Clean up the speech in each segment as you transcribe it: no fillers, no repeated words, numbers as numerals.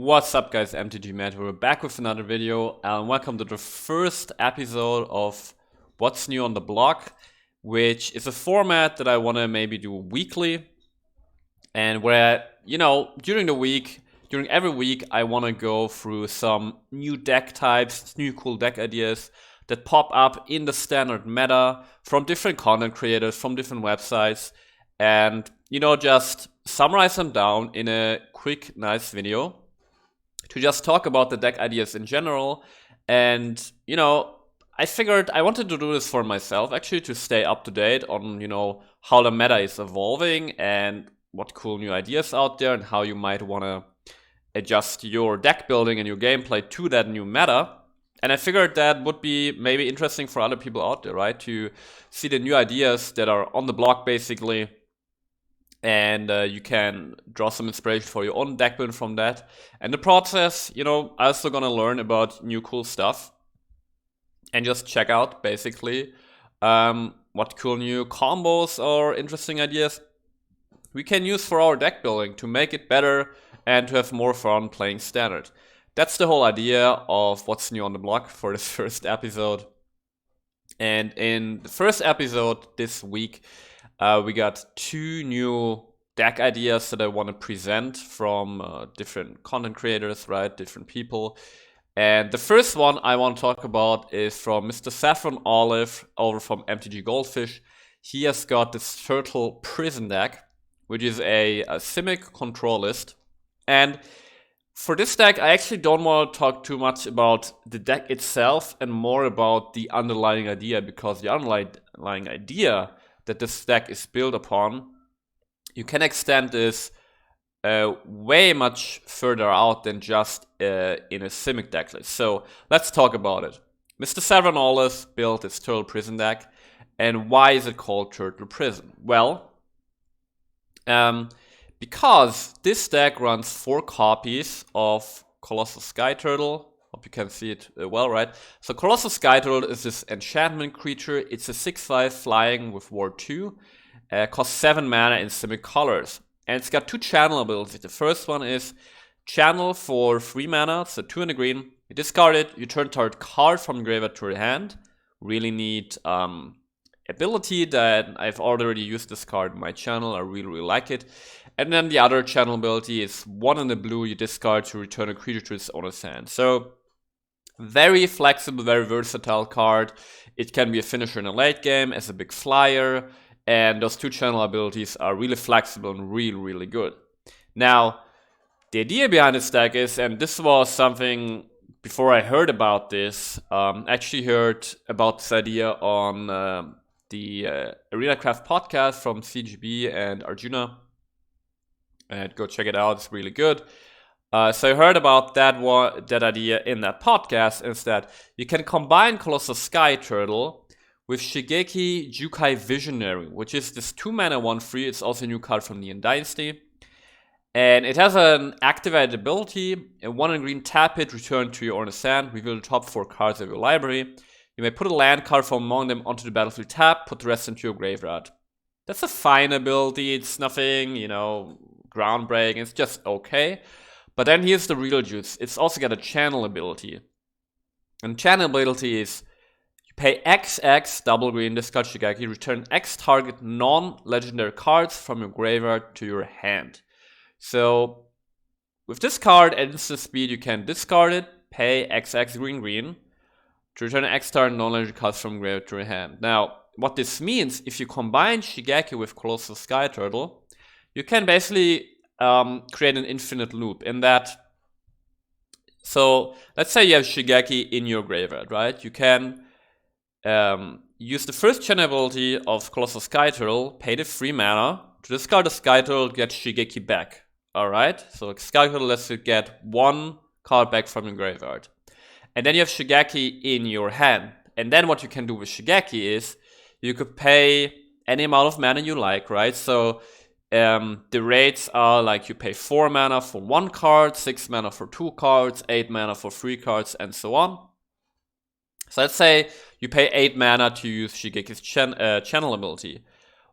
What's up guys, MTG Matt, we're back with another video and welcome to the first episode of What's New on the Block, which is a format that I want to maybe do weekly, and where, during every week I want to go through some new deck types, new cool deck ideas that pop up in the standard meta from different content creators, from different websites, and just summarize them down in a quick, nice video to just talk about the deck ideas in general. And I figured I wanted to do this for myself, actually, to stay up to date on how the meta is evolving and what cool new ideas out there, and how you might want to adjust your deck building and your gameplay to that new meta. And I figured that would be maybe interesting for other people out there, right? To see the new ideas that are on the block, basically. And you can draw some inspiration for your own deck building from that. And the process, I'm also gonna learn about new cool stuff and just check out basically what cool new combos or interesting ideas we can use for our deck building to make it better and to have more fun playing standard. That's the whole idea of what's new on the block for this first episode. And in the first episode this week, we got two new deck ideas that I want to present from different content creators, right? Different people. And the first one I want to talk about is from Mr. Saffron Olive over from MTG Goldfish. He has got this Turtle Prison deck, which is a Simic control list. And for this deck, I actually don't want to talk too much about the deck itself and more about the underlying idea, because the underlying idea that this deck is built upon, you can extend this way much further out than just in a Simic deck list. So let's talk about it. Mr. Saffron Olive built this Turtle Prison deck, and why is it called Turtle Prison? Well, because this deck runs 4 copies of Colossal Sky Turtle. Hope you can see it well, right? So Colossal Sky Turtle is this enchantment creature. It's a 6/5 flying with Ward 2. Costs 7 mana in Simic colors. And it's got 2 channel abilities. The first one is channel for 3 mana, so 2 in the green. You discard it, you turn target card from your graveyard to your hand. Really neat ability that I've already used this card in my channel. I really like it. And then the other channel ability is 1 in the blue, you discard to return a creature to its owner's hand. So very flexible, very versatile card. It can be a finisher in a late game as a big flyer, and those 2 channel abilities are really flexible and really good. Now, the idea behind this deck is, and this was something before I heard about this, actually heard about this idea on the ArenaCraft podcast from CGB and Arjuna. And go check it out, it's really good. So I heard about that idea in that podcast, is that you can combine Colossal Sky Turtle with Shigeki Jukai Visionary, which is this 2 mana 1/3. It's also a new card from the Dynasty. And it has an activated ability, and 1 in green, tap it, return to your owner's hand, reveal the top 4 cards of your library. You may put a land card from among them onto the battlefield, tap, put the rest into your graveyard. That's a fine ability, it's nothing, groundbreaking, it's just okay. But then here's the real juice. It's also got a channel ability. And channel ability is you pay XX, double green, discard Shigeki, return X target non-legendary cards from your graveyard to your hand. So with this card at instant speed, you can discard it, pay XX green to return X target non-legendary cards from graveyard to your hand. Now, what this means, if you combine Shigeki with Colossal Sky Turtle, you can basically create an infinite loop in that. So let's say you have Shigeki in your graveyard, right? You can use the first channel ability of Colossal Sky Turtle, pay the 3 mana, to discard the Sky Turtle, get Shigeki back. Alright? So Sky Turtle lets you get 1 card back from your graveyard. And then you have Shigeki in your hand. And then what you can do with Shigeki is you could pay any amount of mana you like, right? So the rates are like you pay 4 mana for 1 card, 6 mana for 2 cards, 8 mana for 3 cards, and so on. So let's say you pay 8 mana to use Shigeki's channel ability.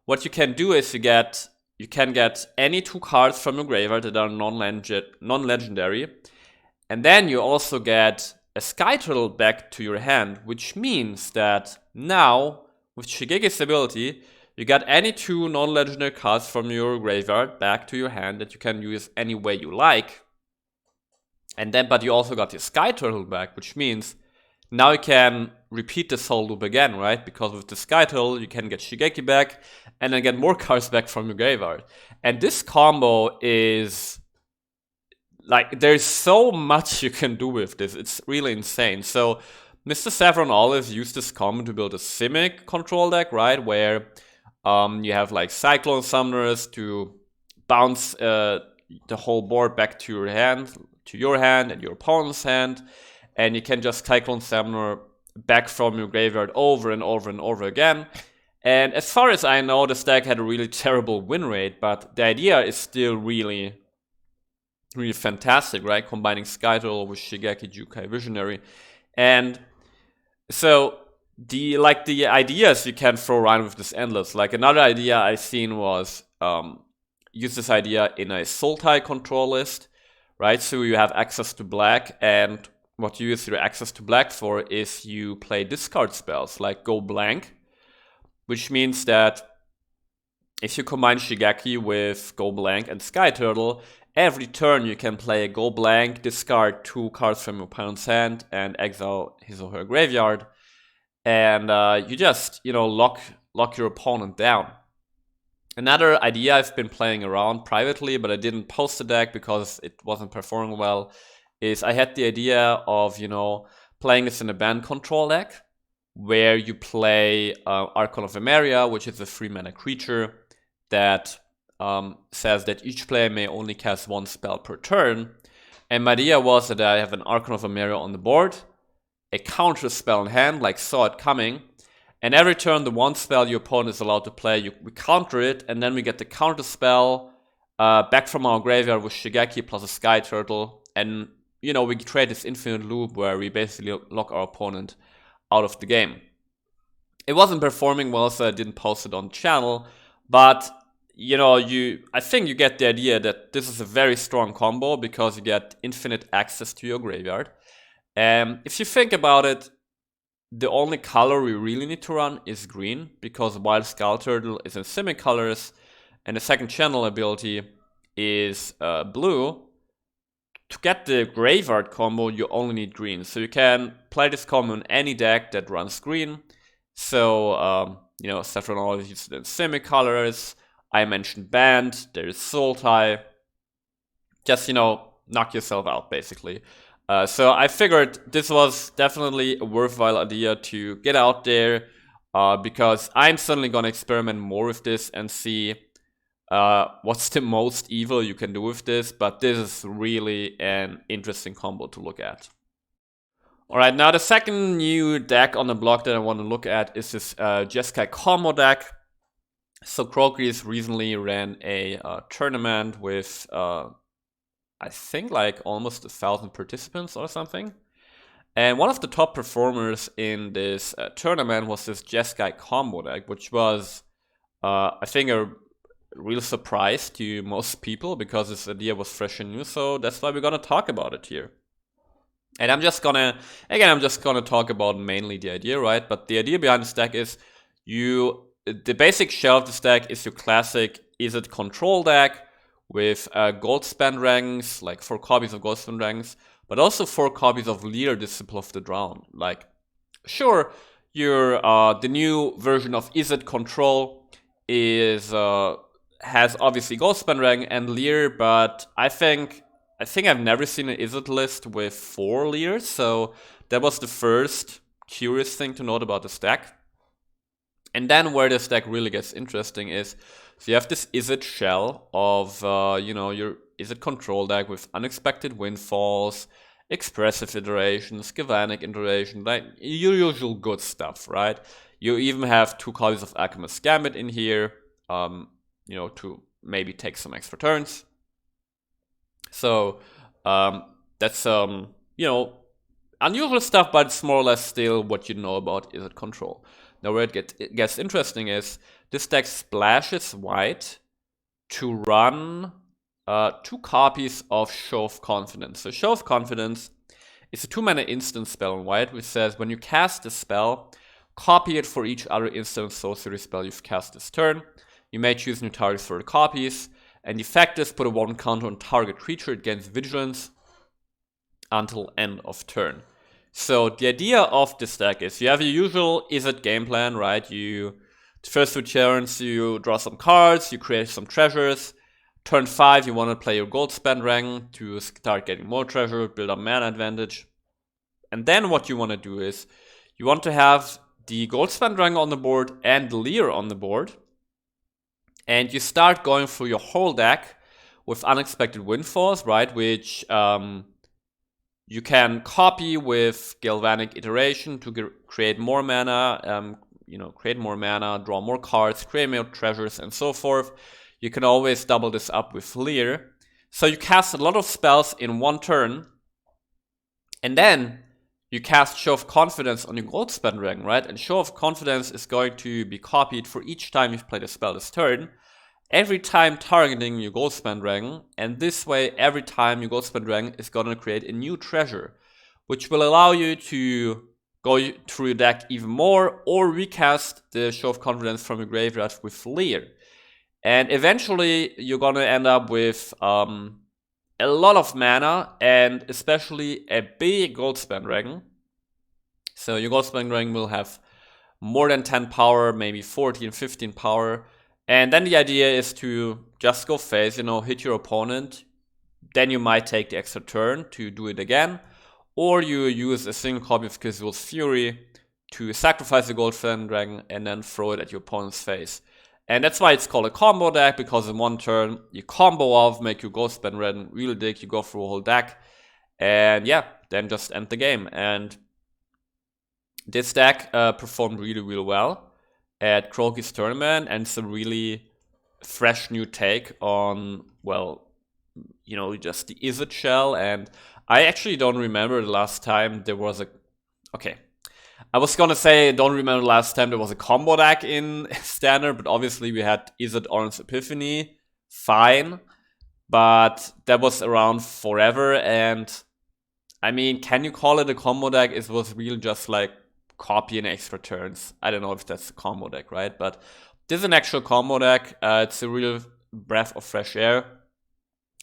What you can do is you can get any 2 cards from your graveyard that are non-legendary, And then you also get a Sky Turtle back to your hand, which means that now, with Shigeki's ability, you got any 2 non-legendary cards from your graveyard back to your hand that you can use any way you like. And then, but you also got your Sky Turtle back, which means now you can repeat this whole loop again, right? Because with the Sky Turtle, you can get Shigeki back and then get more cards back from your graveyard. And this combo is like, there's so much you can do with this. It's really insane. So Mr. Saffron Olive used this combo to build a Simic control deck, right? Where you have like Cyclone Summoners to bounce the whole board back to your hand and your opponent's hand. And you can just Cyclone Summoner back from your graveyard over and over and over again. And as far as I know, this deck had a really terrible win rate, but the idea is still really fantastic, right? Combining Sky Turtle with Shigeki, Jukai, Visionary. And so the ideas you can throw around with this endless. Like another idea I seen was use this idea in a Sultai control list, right? So you have access to black, and what you use your access to black for is you play discard spells like Go Blank, which means that if you combine Shigeki with Go Blank and Sky Turtle, every turn you can play a Go Blank, discard 2 cards from your opponent's hand, and exile his or her graveyard. And you just, lock your opponent down. Another idea I've been playing around privately, but I didn't post the deck because it wasn't performing well, is I had the idea of, playing this in a band control deck, where you play Archon of Emeria, which is a 3-mana creature that says that each player may only cast 1 spell per turn. And my idea was that I have an Archon of Emeria on the board, a counter spell in hand, like Saw It Coming, and every turn the 1 spell your opponent is allowed to play, we counter it, and then we get the counter spell back from our graveyard with Shigeki plus a Sky Turtle, and we create this infinite loop where we basically lock our opponent out of the game. It wasn't performing well, so I didn't post it on the channel, but I think you get the idea that this is a very strong combo because you get infinite access to your graveyard. If you think about it, the only color we really need to run is green, because Wild Skull Turtle is in Simic colors, and the second channel ability is blue. To get the graveyard combo, you only need green. So you can play this combo in any deck that runs green. So, Saffron always uses it in Simic colors. I mentioned Band, there's Sultai. Just, knock yourself out, basically. So I figured this was definitely a worthwhile idea to get out there, because I'm certainly going to experiment more with this and see what's the most evil you can do with this, but this is really an interesting combo to look at. Alright, now the second new deck on the block that I want to look at is this Jeskai combo deck. So Crocus recently ran a tournament with, I think like almost 1,000 participants or something. And one of the top performers in this tournament was this Jeskai combo deck, which was, I think, a real surprise to most people because this idea was fresh and new. So that's why we're gonna talk about it here. And I'm just gonna talk about mainly the idea, right? But the idea behind this deck is the basic shell of this deck is your classic Izzet control deck with gold spend ranks, like 4 copies of gold spend ranks, but also 4 copies of Leader Disciple of the Drown. Like, sure, the new version of Izzet control has obviously gold spend rank and Leader, but I think I've never seen an Izzet list with 4 Leaders, so that was the first curious thing to note about this deck. And then where this deck really gets interesting is, so you have this Izzet shell of, your Izzet control deck with Unexpected Windfalls, Expressive Iterations, Galvanic Iteration, like your usual good stuff, right? You even have 2 copies of Alchemist Gambit in here, to maybe take some extra turns. So that's unusual stuff, but it's more or less still what you know about Izzet control. Now where it gets interesting is this deck splashes white to run 2 copies of Show of Confidence. So Show of Confidence is a 2-mana instant spell in white, which says when you cast a spell, copy it for each other instant sorcery spell you've cast this turn. You may choose new targets for the copies, and the effect is put a 1 counter on target creature, it gains vigilance until end of turn. So the idea of this deck is you have your usual Izzet game plan, right? The first 2 turns you draw some cards, you create some treasures. Turn 5 you want to play your gold spend rank to start getting more treasure, build up mana advantage. And then what you want to do is you want to have the gold spend rank on the board and the Leer on the board. And you start going through your whole deck with unexpected windfalls, right? Which you can copy with Galvanic Iteration to create more mana, create more mana, draw more cards, create more treasures, and so forth. You can always double this up with Leer. So you cast a lot of spells in one turn, and then you cast Show of Confidence on your gold spend rank, right? And Show of Confidence is going to be copied for each time you've played a spell this turn. Every time targeting your gold spend rank, and this way every time your gold spend rank is going to create a new treasure, which will allow you to go through your deck even more or recast the Show of Confidence from your graveyard with Leer. And eventually you're going to end up with a lot of mana and especially a big gold spend rank. So your gold spend rank will have more than 10 power, maybe 14, 15 power. And then the idea is to just go face, hit your opponent. Then you might take the extra turn to do it again. Or you use a single copy of Kizul's Fury to sacrifice the gold spend rank and then throw it at your opponent's face. And that's why it's called a combo deck, because in one turn you combo off, make your gold spend rank really big, you go through a whole deck. And yeah, then just end the game. And this deck performed really, really well at Croaky's tournament, and it's a really fresh new take on, just the Izzet shell. And I actually don't remember the last time there was I was gonna say, don't remember the last time there was a combo deck in Standard, but obviously we had Izzet Orange Epiphany, fine, but that was around forever, and I mean, can you call it a combo deck? It was really just like copying extra turns. I don't know if that's a combo deck, right? But this is an actual combo deck. It's a real breath of fresh air.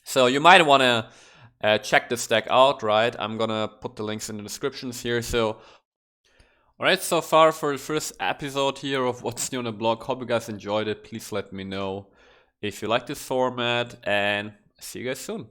So you might want to check this deck out, right? I'm gonna put the links in the descriptions here. So, alright, so far for the first episode here of What's New on the Blog. Hope you guys enjoyed it. Please let me know if you like this format, and see you guys soon.